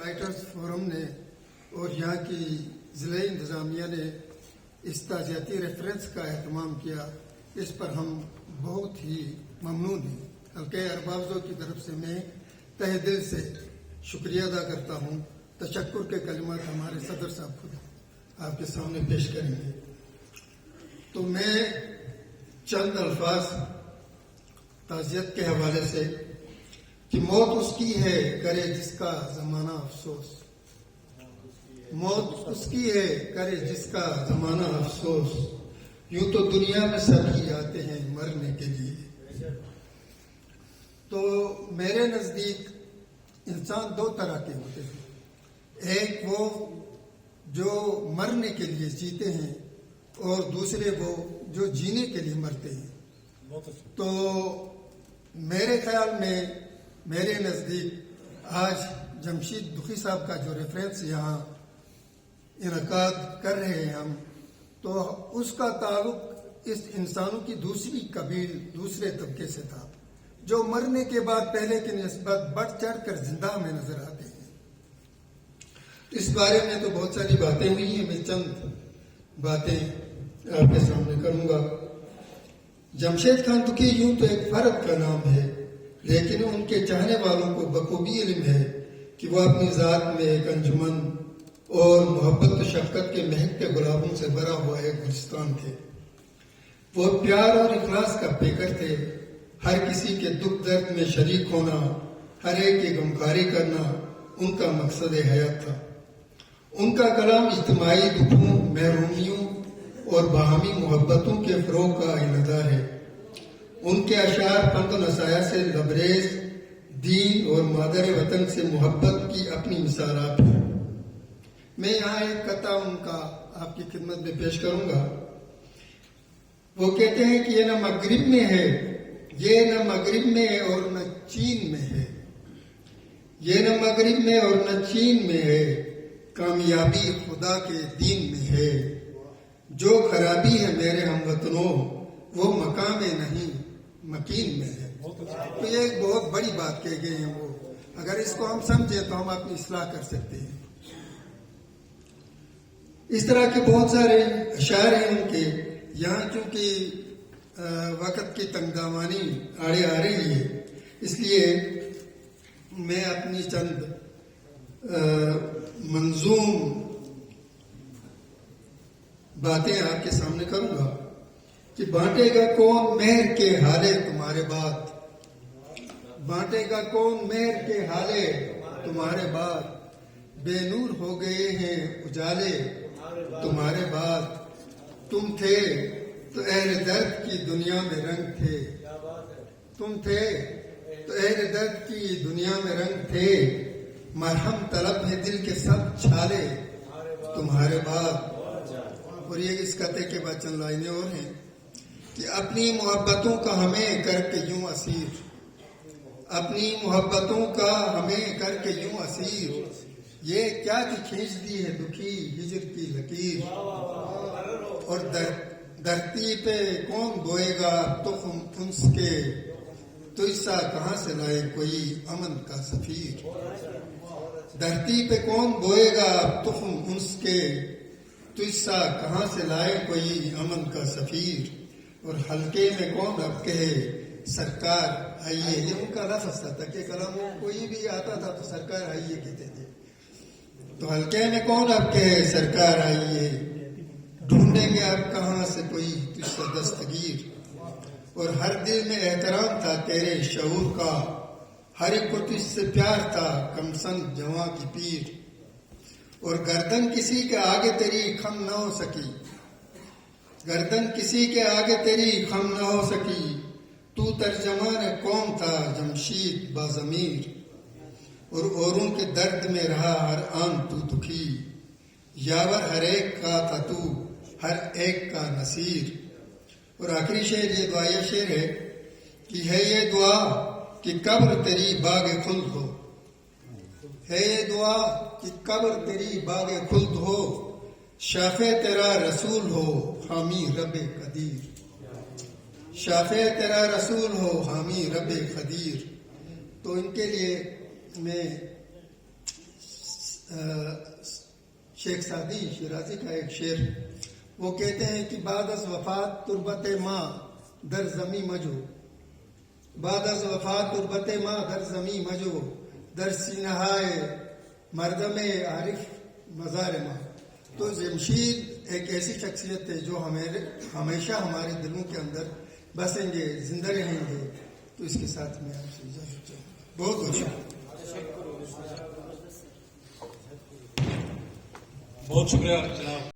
Writers forum نے اور یہاں کی ضلعی انتظامیہ نے اس تعزیتی ریفرنس کا اہتمام کیا، اس پر ہم بہت ہی ممنون ہیں۔ حلقہ اربابزو کی طرف سے میں تہ دل سے شکریہ ادا کرتا ہوں۔ تشکر کے کلمات ہمارے صدر صاحب خود آپ کے سامنے پیش کریں گے، تو میں چند الفاظ تعزیت کے حوالے سے کہ موت اس کی ہے کرے جس کا زمانہ افسوس، موت اس کی ہے کرے جس کا زمانہ افسوس، یوں تو دنیا میں سبھی آتے ہیں مرنے کے لیے۔ تو میرے نزدیک انسان دو طرح کے ہوتے ہیں، ایک وہ جو مرنے کے لیے جیتے ہیں اور دوسرے وہ جو جینے کے لیے مرتے ہیں۔ تو میرے خیال میں میرے نزدیک آج جمشید دکھی صاحب کا جو ریفرنس یہاں انعقاد کر رہے ہیں ہم، تو اس کا تعلق اس انسانوں کی دوسری قبیل، دوسرے طبقے سے تھا جو مرنے کے بعد پہلے کی نسبت بڑھ چڑھ کر زندہ میں نظر آتے ہیں۔ اس بارے میں تو بہت ساری باتیں ہوئی ہیں، میں چند باتیں آپ کے سامنے کروں گا۔ جمشید خان دکھی یوں تو ایک فرد کا نام ہے، لیکن ان کے چاہنے والوں کو بخوبی علم ہے کہ وہ اپنی ذات میں ایک انجمن اور محبت و شفقت کے مہکتے گلابوں سے بھرا ہوا ایک گلستان تھے۔ وہ پیار اور اخلاص کا پیکر تھے، ہر کسی کے دکھ درد میں شریک ہونا، ہر ایک کی غمخواری کرنا ان کا مقصد حیات تھا۔ ان کا کلام اجتماعی دکھوں، محرومیوں اور باہمی محبتوں کے فروغ کا انظار ہے۔ ان کے اشعار پند و نصیحت سے لبریز، دین اور مادر وطن سے محبت کی اپنی مثالات ہیں۔ میں یہاں ایک قطعہ ان کا آپ کی خدمت میں پیش کروں گا۔ وہ کہتے ہیں کہ یہ نہ مغرب میں ہے، یہ نہ مغرب میں ہے اور نہ چین میں ہے، یہ نہ مغرب میں اور نہ چین میں ہے، کامیابی خدا کے دین میں ہے، جو خرابی ہے میرے ہم وطنوں وہ مقام میں نہیں مکین میں ہے۔ تو یہ ایک بہت بڑی بات کہہ گئے ہیں وہ، اگر اس کو ہم سمجھیں تو ہم اپنی اصلاح کر سکتے ہیں۔ اس طرح کے بہت سارے اشعار ہیں ان کے، یہاں چونکہ وقت کی تنگ دامانی آڑے آ رہی ہے، اس لیے میں اپنی چند منظوم باتیں آپ کے سامنے کروں گا کہ بانٹے گا کون مہر کے حالے تمہارے بعد، بانٹے گا کون مہر کے حالے تمہارے بعد، بے نور ہو گئے ہیں اجالے تمہارے بعد، تم تھے تو اہل درد کی دنیا میں رنگ تھے، تم تھے تو اہل درد کی دنیا میں رنگ تھے، مرہم طلب ہے دل کے سب چھالے تمہارے بعد۔ اور یہ اس قطعے کے بعد چند لائنیں اور ہیں کہ اپنی محبتوں کا ہمیں کر کے یوں اسیر، اپنی محبتوں کا ہمیں کر کے یوں اسیر، یہ کیا کہ کھینچ دی ہے دکھی ہجر کی لکیر، اور دھرتی پہ کون بوئے گا تخم انس کے، تو ایسا کہاں سے لائے کوئی امن کا سفیر، دھرتی پہ کون بوئے گا تخم انس کے، تو ایسا کہاں سے لائے کوئی امن کا سفیر، اور حلقے میں کون اب کہے سرکار آئیے، یہ ان کا لفظ تھا کہ کلام کوئی بھی آتا تھا تو سرکار آئیے کہتے تھے، تو حلقے میں کون اب کہے سرکار آئیے، ڈھونڈیں گے اب کہاں سے کوئی تجھ سے دستگیر، اور ہر دل میں احترام تھا تیرے شعور کا، ہر ایک کو تجھ سے پیار تھا کم سن جواں کی پیر، اور گردن کسی کے آگے تیری خم نہ ہو سکی، گردن کسی کے آگے تیری خم نہ ہو سکی، تو ترجمان قوم تھا جمشید باضمیر، اور اوروں کے درد میں رہا ہر آن تو دکھی، یاور ہر ایک کا تھا تو ہر ایک کا نصیر۔ اور آخری شعر یہ دعائیہ شعر ہے کہ ہے یہ دعا کہ قبر تیری باغ خلد ہو، ہے یہ دعا کہ قبر تیری باغ خلد ہو، شافع تیرا رسول ہو حامی رب قدیر، شافع تیرا رسول ہو حامی رب قدیر۔ تو ان کے لیے میں شیخ سعدی شیرازی کا ایک شعر، وہ کہتے ہیں کہ بعد از وفات تربت ماں در زمیں مجو، بعد از وفات تربت ماں در زمیں مجو، در سینہائے مردم عارف مزار ماں. تو جمشید ایک ایسی شخصیت ہے جو ہمیشہ ہمارے دلوں کے اندر بسیں گے، زندہ رہیں گے. تو اس کے ساتھ میں آپ سے اجازت چاہوں گا. بہت بہت شکریہ. بہت شکریہ جناب.